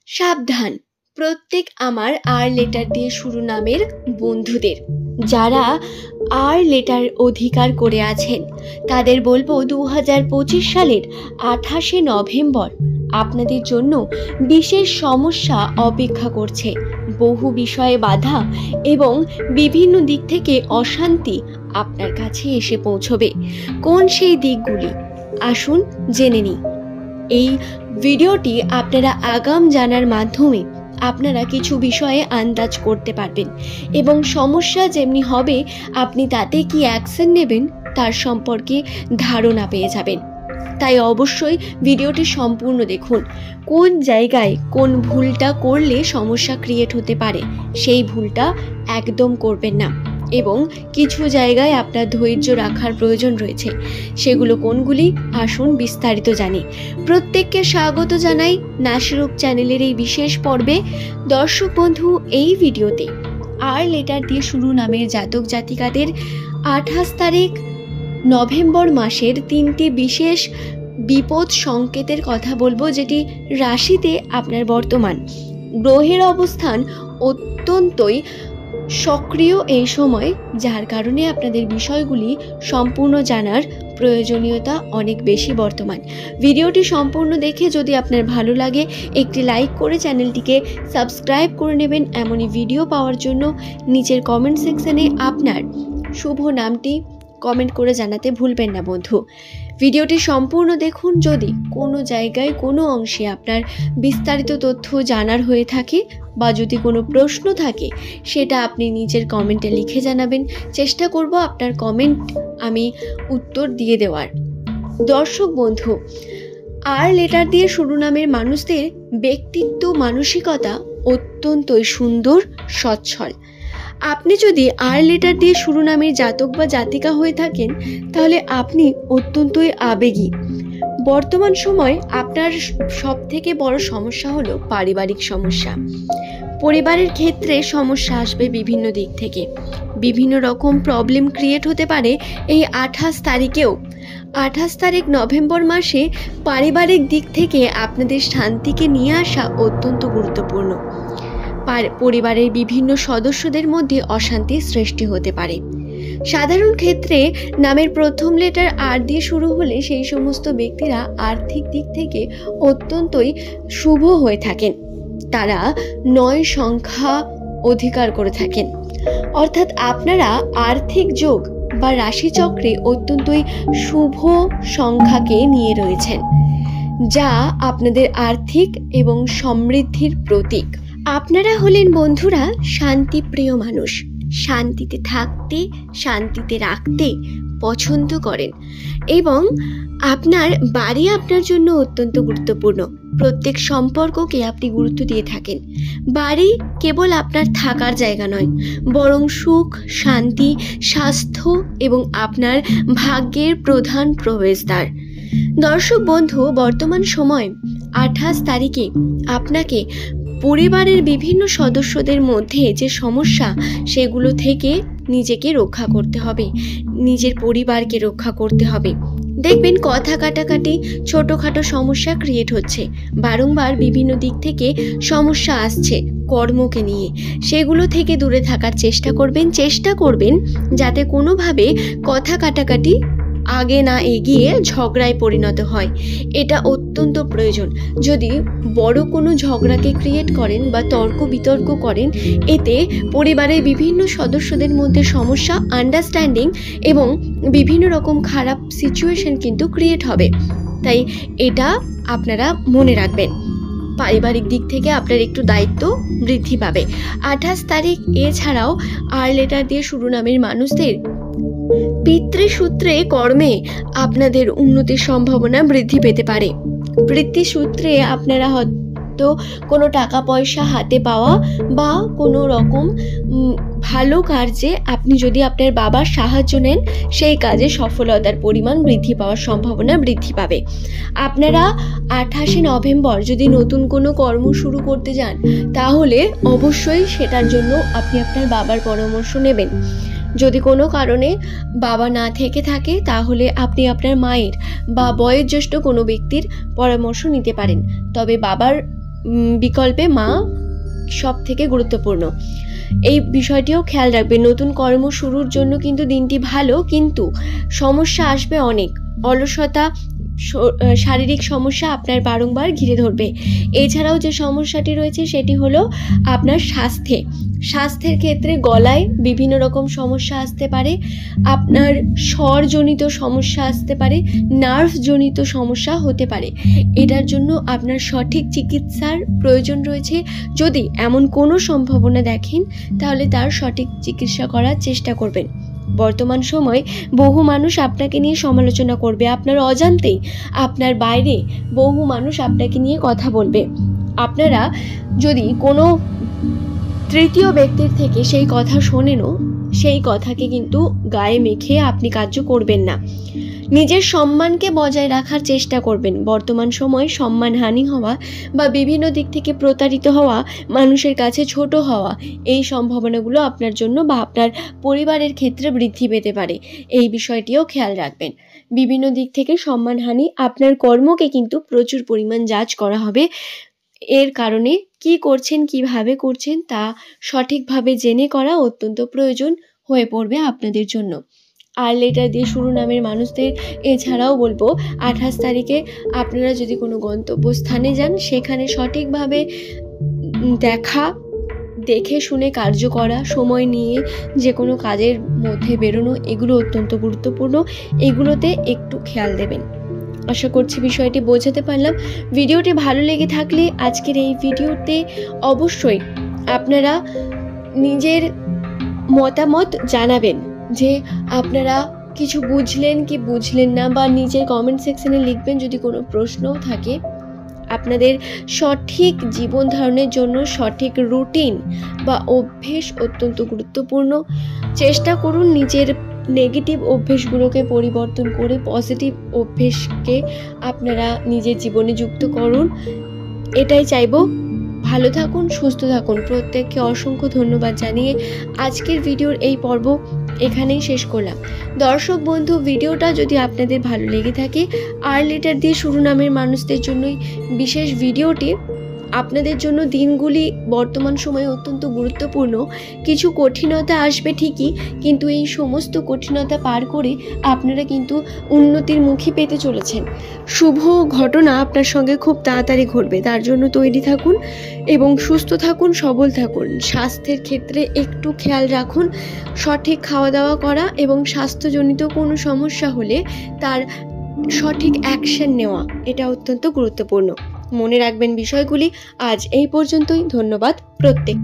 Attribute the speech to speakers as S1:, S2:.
S1: সাবধান প্রত্যেক আমার আর লেটার দিয়ে শুরু নামের বন্ধুদের, যারা আর লেটার অধিকার করে আছেন তাদের বলবো 2025 সালের 28শে নভেম্বর আপনাদের জন্য বিশেষ সমস্যা অপেক্ষা করছে। বহু বিষয়ে বাধা এবং বিভিন্ন দিক থেকে অশান্তি আপনার কাছে এসে পৌঁছবে। কোন সেই দিকগুলি আসুন জেনে নিই। এই ভিডিওটি আপনারা আগাম জানার মাধ্যমে আপনারা কিছু বিষয়ে আন্দাজ করতে পারবেন এবং সমস্যা যেমনি হবে আপনি তাতে কি অ্যাকশন নেবেন তার সম্পর্কে ধারণা পেয়ে যাবেন। তাই অবশ্যই ভিডিওটি সম্পূর্ণ দেখুন। কোন জায়গায় কোন ভুলটা করলে সমস্যা ক্রিয়েট হতে পারে সেই ভুলটা একদম করবেন না, এবং কিছু জায়গায় আপনার ধৈর্য রাখার প্রয়োজন রয়েছে। সেগুলো কোনগুলি আসুন বিস্তারিত জানি। প্রত্যেককে স্বাগত জানাই নাসিরুখ চ্যানেলের এই বিশেষ পর্বে। দর্শক বন্ধু, এই ভিডিওতে আর লেটার দিয়ে শুরু নামের জাতক জাতিকাদের 28 তারিখ নভেম্বর মাসের 3টি বিশেষ বিপদ সংকেতের কথা বলবো, যেটি রাশিতে আপনার বর্তমান গ্রহের অবস্থান অত্যন্তই সক্রিয় এই সময়, যার কারণে আপনাদের বিষয়গুলি সম্পূর্ণ জানার প্রয়োজনীয়তা অনেক বেশি বর্তমান। ভিডিওটি সম্পূর্ণ দেখে যদি আপনার ভালো লাগে একটি লাইক করে চ্যানেলটিকে সাবস্ক্রাইব করে নেবেন। এমনই ভিডিও পাওয়ার জন্য নিচের কমেন্ট সেকশনে আপনার শুভ নামটি কমেন্ট করে জানাতে ভুলবেন না বন্ধু। ভিডিওটি সম্পূর্ণ দেখুন। যদি কোনো জায়গায় কোনো অংশে আপনার বিস্তারিত তথ্য জানার হয়ে থাকে বা যদি কোনো প্রশ্ন থাকে সেটা আপনি নিজের কমেন্টে লিখে জানাবেন। চেষ্টা করব আপনার কমেন্ট আমি উত্তর দিয়ে দেওয়ার। দর্শক বন্ধু, আর লেটার দিয়ে শুরু নামের মানুষদের ব্যক্তিত্ব মানসিকতা অত্যন্তই সুন্দর, সচ্ছল। আপনি যদি আর লেটার দিয়ে শুরু নামের জাতক বা জাতিকা হয়ে থাকেন তাহলে আপনি অত্যন্তই আবেগী। বর্তমান সময় আপনার সব থেকে বড় সমস্যা হলো পারিবারিক সমস্যা। পরিবারের ক্ষেত্রে সমস্যা আসবে বিভিন্ন দিক থেকে, বিভিন্ন রকম প্রবলেম ক্রিয়েট হতে পারে। এই 28 তারিখেও 28 তারিখ নভেম্বর মাসে পারিবারিক দিক থেকে আপনাদের শান্তিকে নিয়ে আসা অত্যন্ত গুরুত্বপূর্ণ। পরিবারের বিভিন্ন সদস্যদের মধ্যে অশান্তির সৃষ্টি হতে পারে। সাধারণ ক্ষেত্রে নামের প্রথম লেটার আর দিয়ে শুরু হলে সেই সমস্ত ব্যক্তিরা আর্থিক দিক থেকে অত্যন্তই শুভ হয়ে থাকেন। তারা 9 সংখ্যা অধিকার করে থাকেন, অর্থাৎ আপনারা আর্থিক যোগ বা রাশিচক্রে অত্যন্তই শুভ সংখ্যাকে নিয়ে রয়েছেন, যা আপনাদের আর্থিক এবং সমৃদ্ধির প্রতীক। আপনারা হলেন বন্ধুরা শান্তিপ্রিয় মানুষ। শান্তিতে থাকতে, শান্তিতে রাখতে পছন্দ করেন এবং আপনার বাড়ি আপনার জন্য অত্যন্ত গুরুত্বপূর্ণ। প্রত্যেক সম্পর্ককে আপনি গুরুত্ব দিয়ে থাকেন। বাড়ি কেবল আপনার থাকার জায়গা নয়, বরং সুখ, শান্তি, স্বাস্থ্য এবং আপনার ভাগ্যের প্রধান প্রবেশদ্বার। দর্শক বন্ধু, বর্তমান সময় 28 তারিখে আপনাকে পরিবারের বিভিন্ন সদস্যদের মধ্যে যে সমস্যা সেগুলো থেকে নিজেকে রক্ষা করতে হবে, নিজের পরিবারকে রক্ষা করতে হবে। দেখবেন কথা কাটাকাটি, ছোটোখাটো সমস্যা ক্রিয়েট হচ্ছে, বারংবার বিভিন্ন দিক থেকে সমস্যা আসছে কর্মকে নিয়ে। সেগুলো থেকে দূরে থাকার চেষ্টা করবেন যাতে কোনোভাবে কথা কাটাকাটি আগে না এগিয়ে ঝগড়ায় পরিণত হয়। এটা অত্যন্ত প্রয়োজন। যদি বড় কোনো ঝগড়াকে ক্রিয়েট করেন বা তর্ক বিতর্ক করেন, এতে পরিবারের বিভিন্ন সদস্যদের মধ্যে সমস্যা, আন্ডারস্ট্যান্ডিং এবং বিভিন্ন রকম খারাপ সিচুয়েশন কিন্তু ক্রিয়েট হবে। তাই এটা আপনারা মনে রাখবেন। পারিবারিক দিক থেকে আপনার একটু দায়িত্ব বৃদ্ধি পাবে 28 তারিখ। এছাড়াও আর লেটার দিয়ে শুরু নামের মানুষদের পিতৃসূত্রে কর্মে আপনাদের উন্নতির সম্ভাবনা বৃদ্ধি পেতে পারে। পিতৃসূত্রে আপনারা হয়তো কোনো টাকা পয়সা হাতে পাওয়া বা কোনো রকম ভালো কার্যে আপনি যদি আপনার বাবার সাহায্য নেন, সেই কাজে সফলতার পরিমাণ বৃদ্ধি পাওয়ার সম্ভাবনা বৃদ্ধি পাবে। আপনারা 28শে নভেম্বর যদি নতুন কোনো কর্ম শুরু করতে যান তাহলে অবশ্যই সেটার জন্য আপনি আপনার বাবার পরামর্শ নেবেন। যদি কোনো কারণে বাবা না থেকে থাকে তাহলে আপনি আপনার মায়ের বা বয়োজ্যেষ্ঠ কোনো ব্যক্তির পরামর্শ নিতে পারেন। তবে বাবার বিকল্পে মা সব থেকে গুরুত্বপূর্ণ। এই বিষয়টিও খেয়াল রাখবেন। নতুন কর্ম শুরুর জন্য কিন্তু দিনটি ভালো, কিন্তু সমস্যা আসবে অনেক। অলসতা, শারীরিক সমস্যা আপনার বারংবার ঘিরে ধরবে। এছাড়াও যে সমস্যাটি রয়েছে সেটি হলো আপনার স্বাস্থ্যের ক্ষেত্রে গলায় বিভিন্ন রকম সমস্যা আসতে পারে, আপনার স্বরজনিত সমস্যা আসতে পারে, নার্ভজনিত সমস্যা হতে পারে। এটার জন্য আপনার সঠিক চিকিৎসার প্রয়োজন রয়েছে। যদি এমন কোনো সম্ভাবনা দেখেন তাহলে তার সঠিক চিকিৎসা করার চেষ্টা করবেন। বর্তমান সময় বহু মানুষ আপনাকে নিয়ে সমালোচনা করবে, আপনার অজান্তেই আপনার বাইরে বহু মানুষ আপনাকে নিয়ে কথা বলবে। আপনারা যদি কোনো তৃতীয় ব্যক্তির থেকে সেই কথা শোনেনও, সেই কথাকে কিন্তু গায়ে মেখে আপনি কার্য করবেন না। নিজের সম্মানকে বজায় রাখার চেষ্টা করবেন। বর্তমান সময় সম্মানহানি হওয়া বা বিভিন্ন দিক থেকে প্রতারিত হওয়া, মানুষের কাছে ছোট হওয়া, এই সম্ভাবনাগুলো আপনার জন্য বা আপনার পরিবারের ক্ষেত্রে বৃদ্ধি পেতে পারে। এই বিষয়টিও খেয়াল রাখবেন। বিভিন্ন দিক থেকে সম্মানহানি, আপনার কর্মকে কিন্তু প্রচুর পরিমাণ জাজ করা হবে। এর কারণে কি করছেন, কিভাবে করছেন তা সঠিকভাবে জেনে করা অত্যন্ত প্রয়োজন হয়ে পড়বে আপনাদের জন্য। আর লেটার দিয়ে শুরু নামের মানুষদের এছাড়াও বলবো 28 তারিখে আপনারা যদি কোনো গন্তব্যস্থানে যান, সেখানে সঠিকভাবে দেখে শুনে কার্য করা, সময় নিয়ে যে কোনো কাজের মধ্যে বেরোনো, এগুলো অত্যন্ত গুরুত্বপূর্ণ। এগুলোতে একটু খেয়াল দেবেন। আশা করছি বিষয়টি বোঝাতে পারলাম। ভিডিওটি ভালো লেগে থাকলে আজকের এই ভিডিওতে অবশ্যই আপনারা নিজের মতামত জানাবেন যে আপনারা কিছু বুঝলেন কি বুঝলেন না, বা নিজের কমেন্ট সেকশনে লিখবেন যদি কোনো প্রশ্নও থাকে। আপনাদের সঠিক জীবন ধারণের জন্য সঠিক রুটিন বা অভ্যেস অত্যন্ত গুরুত্বপূর্ণ। চেষ্টা করুন নিজের নেগেটিভ অভ্যেসগুলোকে পরিবর্তন করে পজিটিভ অভ্যেসকে আপনারা নিজের জীবনে যুক্ত করুন। এটাই চাইবো। ভালো থাকুন, সুস্থ থাকুন। প্রত্যেককে অসংখ্য ধন্যবাদ জানিয়ে আজকের ভিডিওর এই পর্ব এখানেই শেষ করলাম। দর্শক বন্ধু, ভিডিওটা যদি আপনাদের ভালো লেগে থাকে, আর লেটার দিয়ে শুরু নামের মানুষদের জন্যই বিশেষ ভিডিওটি। আপনাদের জন্য দিনগুলি বর্তমান সময়ে অত্যন্ত গুরুত্বপূর্ণ। কিছু কঠিনতা আসবে ঠিকই, কিন্তু এই সমস্ত কঠিনতা পার করে আপনারা কিন্তু উন্নতির মুখে পেতে চলেছেন। শুভ ঘটনা আপনার সঙ্গে খুব তাড়াতাড়ি ঘটবে। তার জন্য তৈরি থাকুন এবং সুস্থ থাকুন, সবল থাকুন। স্বাস্থ্যের ক্ষেত্রে একটু খেয়াল রাখুন। সঠিক খাওয়া দাওয়া করা এবং স্বাস্থ্যজনিত কোনো সমস্যা হলে তার সঠিক অ্যাকশন নেওয়া, এটা অত্যন্ত গুরুত্বপূর্ণ। মনে রাখবেন বিষয়গুলি। আজ এই পর্যন্তই। ধন্যবাদ প্রত্যেক।